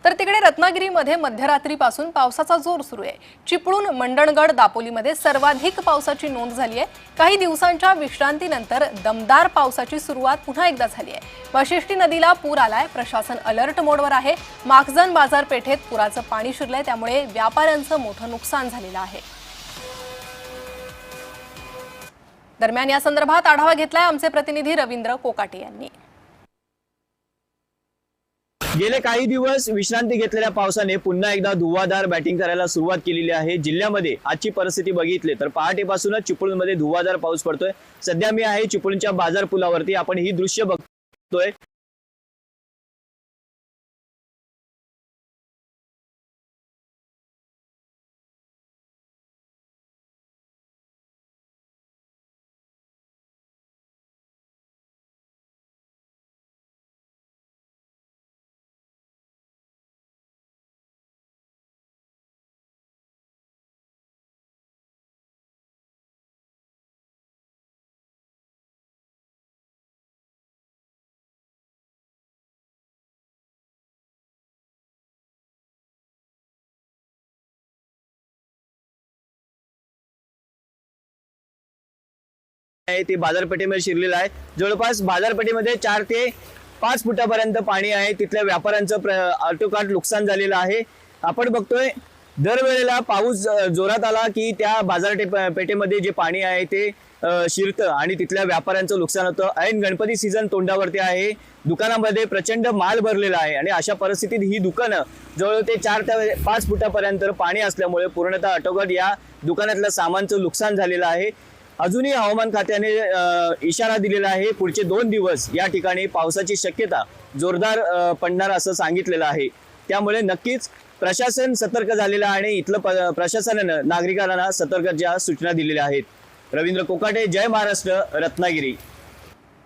तर तिकडे रत्नागिरीमध्ये मध्यरात्रीपासून पावसाचा जोर सुरू आहे। चिपळूण, मंडणगड, दापोलीमध्ये सर्वाधिक पावसाची नोंद झाली आहे। काही दिवसांच्या विश्रांतीनंतर दमदार पावसाची सुरुवात पुन्हा एकदा झाली आहे। वाशिष्ठी नदीला पूर आलाय, प्रशासन अलर्ट मोडवर आहे। माखजन बाजारपेठेत पुराचं पाणी शिरलंय, त्यामुळे व्यापाऱ्यांचं मोठं नुकसान झालेलं आहे। दरम्यान या संदर्भात आढावा घेतलाय आमचे प्रतिनिधी रवींद्र कोकाटे यांनी। गेले काही दिवस विश्रांती घेतलेल्या पावसाने पुन्हा एकदा धुव्वाधार बॅटिंग करायला सुरुवात केलेली आहे। जिल्ह्यामध्ये आजची परिस्थिती बघितली तर पहाटेपासूनच चिपळूणमध्ये धुव्वाधार पाऊस पडतोय। सध्या मी आहे चिपळूणच्या बाजार पुलावरती, आपण ही दृश्य बघतोय। ते बाजारपेठेमध्ये शिरलेलं आहे। जवळपास बाजारपेठेमध्ये 4 ते 5 फुटापर्यंत पाणी आहे। तिथल्या व्यापाऱ्यांचं आटोकाट नुकसान झालेलं आहे। आपण बघतोय दरवेळेला पाऊस जोरात आला की त्या बाजारपेठेमध्ये जे पाणी आहे ते शिरतं आणि तिथल्या व्यापाऱ्यांचं नुकसान होतं। ऐन गणपती सीझन तोंडावरती आहे, दुकानामध्ये प्रचंड माल भरलेला आहे आणि अशा परिस्थितीत ही दुकानं जवळ ते 4 ते 5 फुटापर्यंत पाणी असल्यामुळे पूर्णतः आटोकाट या दुकानातल्या सामानचं नुकसान झालेलं आहे। अजूनही हवामान खात्याने इशारा दिलेला आहे, पुढचे 2 दिवस या ठिकाणी पावसाची शक्यता जोरदार पडणार असं सांगितलेलं आहे। त्यामुळे नक्कीच प्रशासन सतर्क झालेलं आहे आणि इथलं प्रशासनानं नागरिकांना सतर्कतेच्या सूचना दिलेल्या आहेत। रवींद्र कोकाटे, जय महाराष्ट्र, रत्नागिरी।